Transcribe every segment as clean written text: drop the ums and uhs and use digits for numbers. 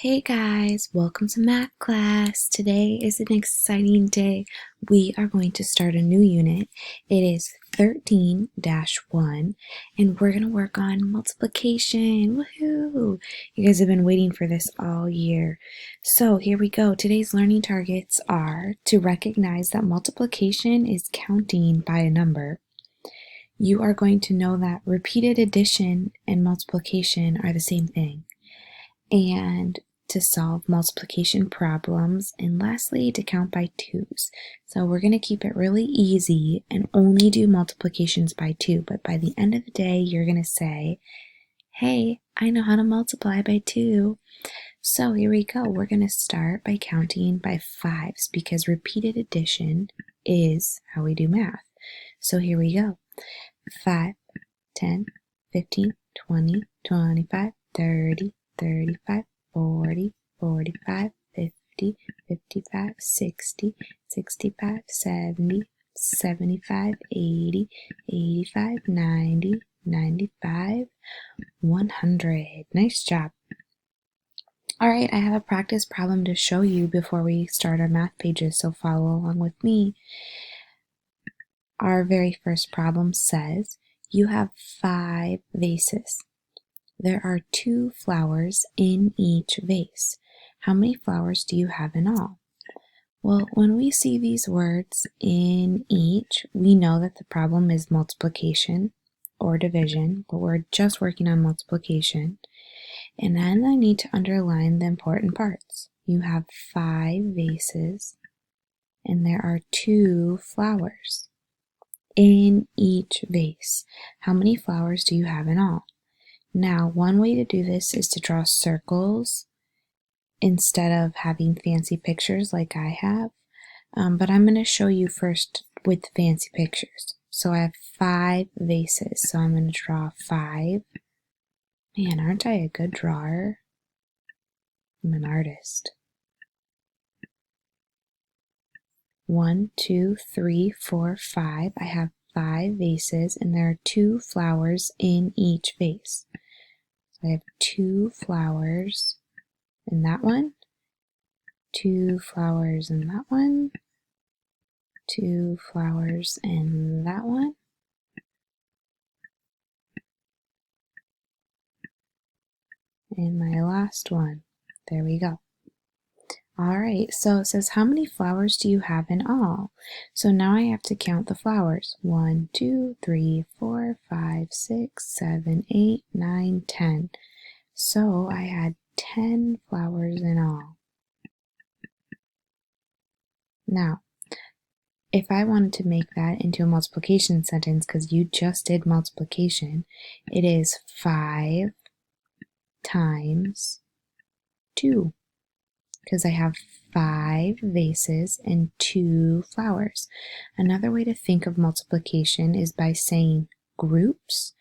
Hey guys, welcome to math class. Today is an exciting day. We are going to start a new unit. It is 13-1 and we're going to work on multiplication. Woohoo! You guys have been waiting for this all year. So here we go. Today's learning targets are to recognize that multiplication is counting by a number. You are going to know that repeated addition and multiplication are the same thing. And to solve multiplication problems, and lastly to count by twos. So we're going to keep it really easy and only do multiplications by two, but by the end of the day you're going to say, hey, I know how to multiply by two. So here we go. We're going to start by counting by fives because repeated addition is how we do math. So here we go. 5, 10, 15, 20, 25, 30, 35, 40, 45, 50, 55, 60, 65, 70, 75, 80, 85, 90, 95, 100. Nice job. All right, I have a practice problem to show you before we start our math pages, so follow along with me. Our very first problem says you have 5 vases. There are 2 flowers in each vase. How many flowers do you have in all? Well, when we see these words in each, we know that the problem is multiplication or division, but we're just working on multiplication. And then I need to underline the important parts. You have 5 vases and there are 2 flowers in each vase. How many flowers do you have in all? Now, one way to do this is to draw circles instead of having fancy pictures like I have. But I'm going to show you first with fancy pictures. So I have 5 vases. So I'm going to draw 5. Man, aren't I a good drawer? I'm an artist. 1, 2, 3, 4, 5. I have 5 vases and there are 2 flowers in each vase. So I have 2 flowers in that one, 2 flowers in that one, 2 flowers in that one, and my last one. There we go. Alright, so it says how many flowers do you have in all? So now I have to count the flowers. 1, 2, 3, 4, 5, 6, 7, 8, 9, 10. So I had 10 flowers in all. Now, if I wanted to make that into a multiplication sentence, because you just did multiplication, it is 5 times 2. Because I have 5 vases and 2 flowers. Another way to think of multiplication is by saying groups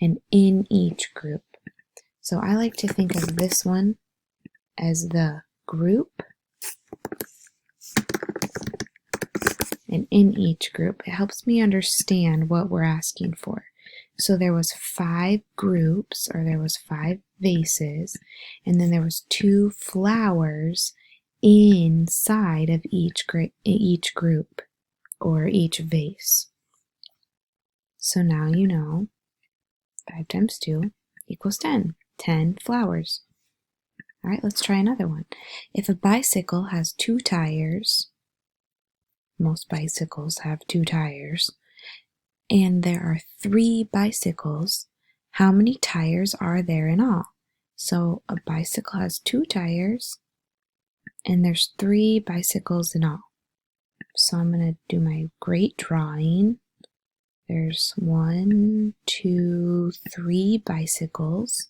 and in each group. So I like to think of this one as the group, and in each group. It helps me understand what we're asking for. So there was 5 groups, or there was 5 vases, and then there was 2 flowers inside of each group or each vase. So now you know 5 times 2 equals 10. 10 flowers. All right, let's try another one. If a bicycle has 2 tires, most bicycles have 2 tires, and there are 3 bicycles, how many tires are there in all? So a bicycle has 2 tires, and there's 3 bicycles in all. So I'm going to do my great drawing. There's 1, 2, 3 bicycles,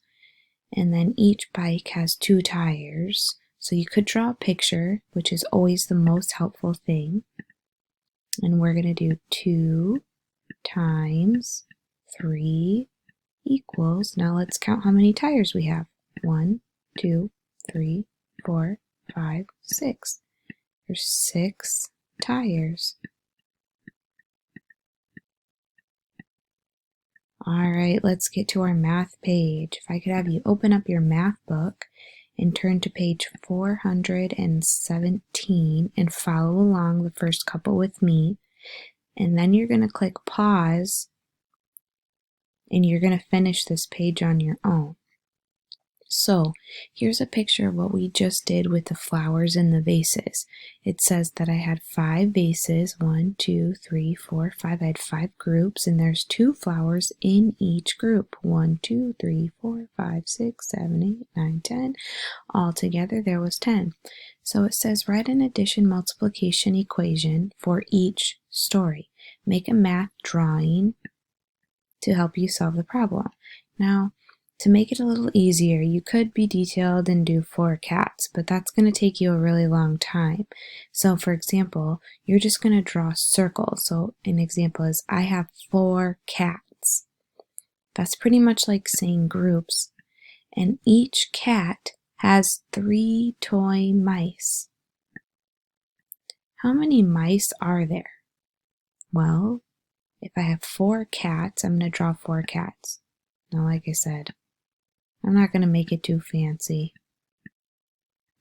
and then each bike has 2 tires. So you could draw a picture, which is always the most helpful thing. And we're going to do 2 times 3 equals, now let's count how many tires we have. 1, 2, 3, 4, 5, 6. There's 6 tires. All right, let's get to our math page. If I could have you open up your math book and turn to page 417 and follow along the first couple with me. And then you're going to click pause and you're going to finish this page on your own. So here's a picture of what we just did with the flowers and the vases. It says that I had 5 vases, 1, 2, 3, 4, 5. I had 5 groups, and there's 2 flowers in each group. 1, 2, 3, 4, 5, 6, 7, 8, 9, 10. Altogether there was 10. So it says write an addition multiplication equation for each story. Make a math drawing to help you solve the problem. Now, to make it a little easier, you could be detailed and do 4 cats, but that's going to take you a really long time. So for example, you're just going to draw circles. So an example is, I have 4 cats. That's pretty much like saying groups. And each cat has 3 toy mice. How many mice are there? Well, if I have 4 cats, I'm going to draw 4 cats. Now, like I said, I'm not going to make it too fancy,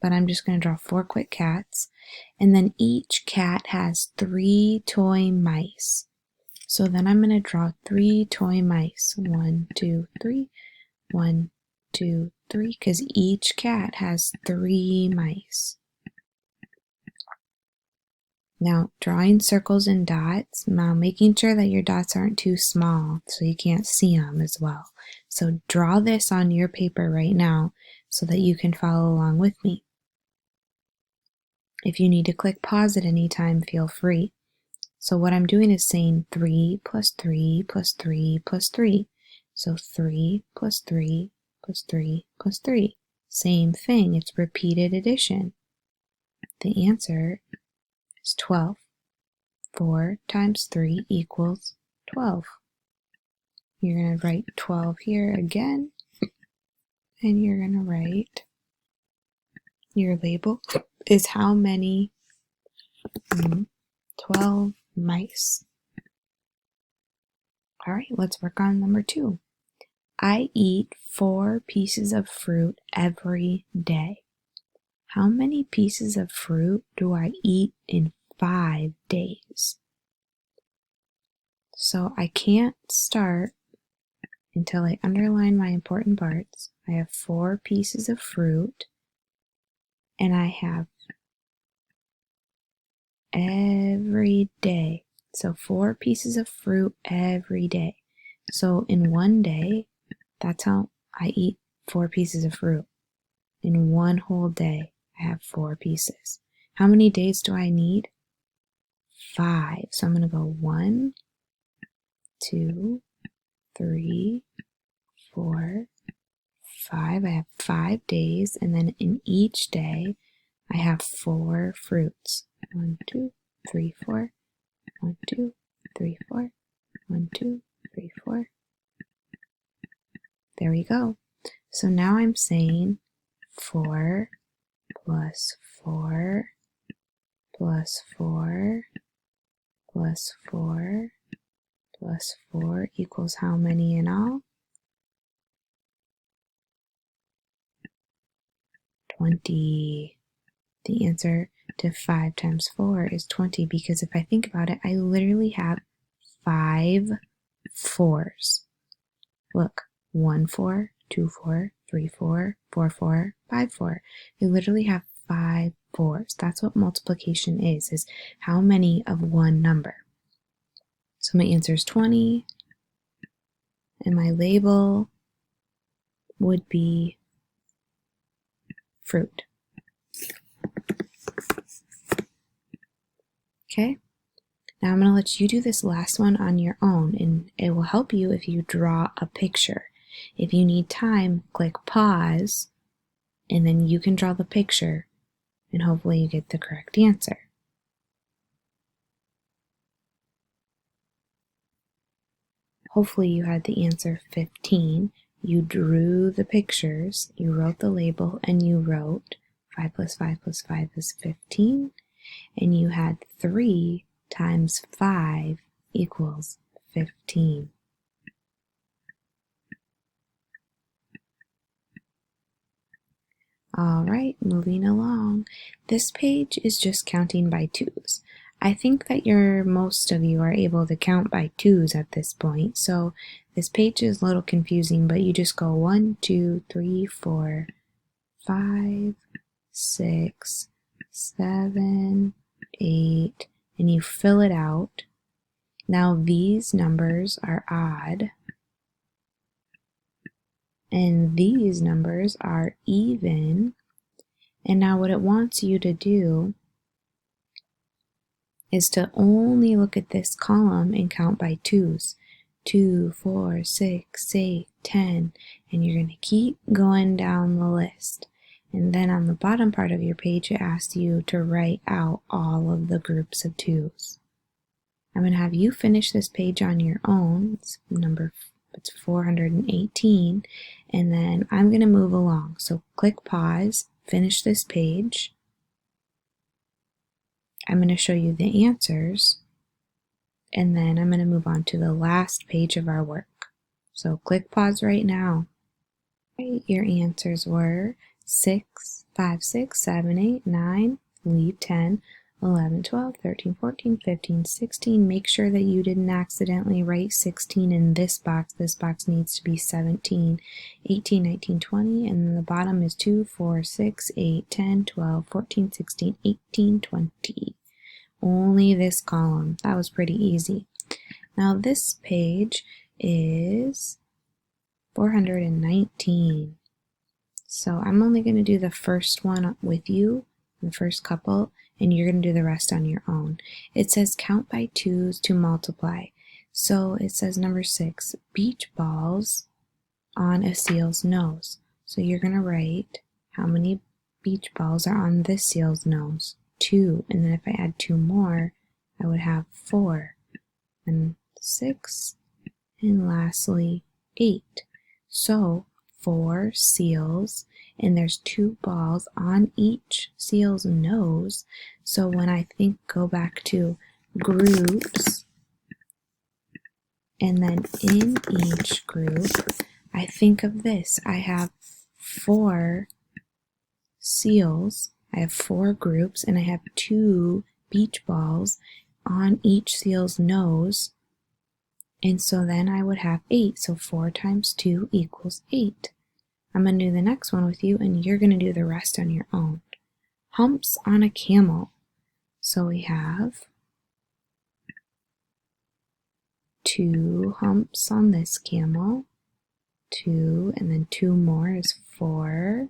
but I'm just going to draw 4 quick cats, and then each cat has 3 toy mice. So then I'm going to draw 3 toy mice. 1, 2, 3. 1, 2, 3, because each cat has 3 mice. Now, drawing circles and dots, now making sure that your dots aren't too small so you can't see them as well. So draw this on your paper right now so that you can follow along with me. If you need to click pause at any time, feel free. So what I'm doing is saying 3 plus 3 plus 3 plus 3. So 3 plus 3 plus 3 plus 3. Same thing, it's repeated addition. The answer is 12. 4 times 3 equals 12. You're going to write 12 here again, and you're going to write your label is how many 12 mice. All right, let's work on number 2. I eat 4 pieces of fruit every day. How many pieces of fruit do I eat in 5 days? So I can't start until I underline my important parts. I have 4 pieces of fruit, and I have every day. So 4 pieces of fruit every day. So in one day, that's how I eat 4 pieces of fruit. In one whole day, I have 4 pieces. How many days do I need? 5. So I'm going to go 1, 2, 3, 4, 5. I have 5 days, and then in each day, I have 4 fruits. 1, 2, 3, 4. 1, 2, 3, 4. 1, 2, 3, 4. There we go. So now I'm saying 4 plus 4 plus 4 plus 4 plus 4 equals how many in all? 20. The answer to 5 times 4 is 20, because if I think about it, I literally have 5 4s. Look, 1 4, 2 4, 3 4, 4 4, 5 4. I literally have 5 4s. That's what multiplication is how many of one number. So my answer is 20, and my label would be fruit. Okay, now I'm going to let you do this last one on your own, and it will help you if you draw a picture. If you need time, click pause, and then you can draw the picture, and hopefully you get the correct answer. Hopefully you had the answer 15. You drew the pictures, you wrote the label, and you wrote 5 plus 5 plus 5 is 15. And you had 3 times 5 equals 15. All right, moving along. This page is just counting by twos. I think that most of you are able to count by twos at this point, so this page is a little confusing, but you just go 1, 2, 3, 4, 5, 6, 7, 8, and you fill it out. Now these numbers are odd, and these numbers are even. And now what it wants you to do is to only look at this column and count by twos. 2, 4, 6, 8, 10, and you're going to keep going down the list. And then on the bottom part of your page, it asks you to write out all of the groups of twos. I'm going to have you finish this page on your own. It's 418, and then I'm going to move along. So click pause, finish this page. I'm going to show you the answers, and then I'm going to move on to the last page of our work. So click pause right now. Your answers were 6, 5, 6, 7, 8, 9, leave 10, 11, 12, 13, 14, 15, 16. Make sure that you didn't accidentally write 16 in this box. This box needs to be 17, 18, 19, 20, and then the bottom is 2, 4, 6, 8, 10, 12, 14, 16, 18, 20. Only this column. That was pretty easy. Now this page is 419. So I'm only going to do the first one with you, the first couple, and you're going to do the rest on your own. It says count by twos to multiply. So it says number 6, beach balls on a seal's nose. So you're going to write how many beach balls are on this seal's nose. 2, and then if I add 2 more, I would have 4, and 6, and lastly 8. So 4 seals, and there's 2 balls on each seal's nose. So when I go back to groups, and then in each group, I think of this. I have 4 seals, I have 4 groups, and I have 2 beach balls on each seal's nose. And so then I would have 8. So 4 times 2 equals 8. I'm going to do the next one with you, and you're going to do the rest on your own. Humps on a camel. So we have 2 humps on this camel, 2, and then 2 more is 4,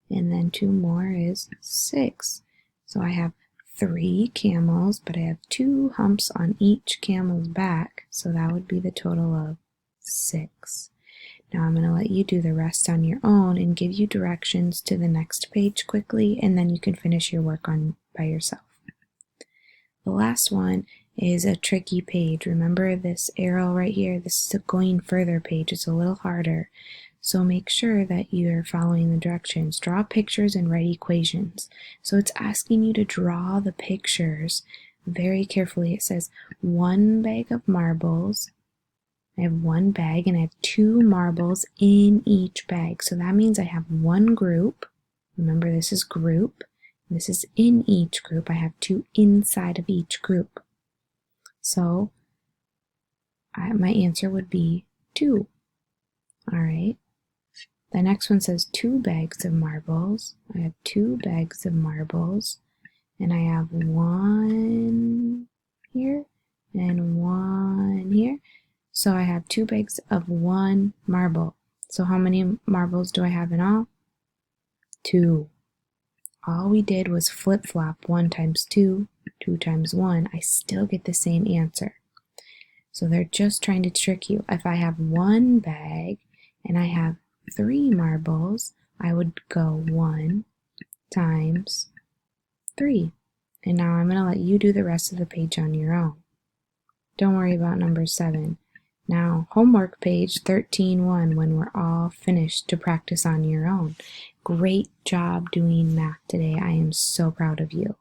and then 2 more is 6. So I have 3 camels, but I have 2 humps on each camel's back, so that would be the total of 6. Now I'm going to let you do the rest on your own and give you directions to the next page quickly, and then you can finish your work by yourself. The last one is a tricky page. Remember this arrow right here? This is a going further page. It's a little harder. So make sure that you're following the directions. Draw pictures and write equations. So it's asking you to draw the pictures very carefully. It says 1 bag of marbles. I have 1 bag, and I have 2 marbles in each bag. So that means I have 1 group. Remember, this is group. This is in each group. I have 2 inside of each group. So my answer would be 2. All right. The next one says 2 bags of marbles. I have 2 bags of marbles, and I have 1 here and 1 here. So I have 2 bags of 1 marble. So how many marbles do I have in all? 2. All we did was flip-flop 1 times 2, 2 times 1. I still get the same answer. So they're just trying to trick you. If I have 1 bag and I have 3 marbles, I would go 1 times 3. And now I'm going to let you do the rest of the page on your own. Don't worry about number 7. Now, homework page 13-1 when we're all finished to practice on your own. Great job doing math today. I am so proud of you.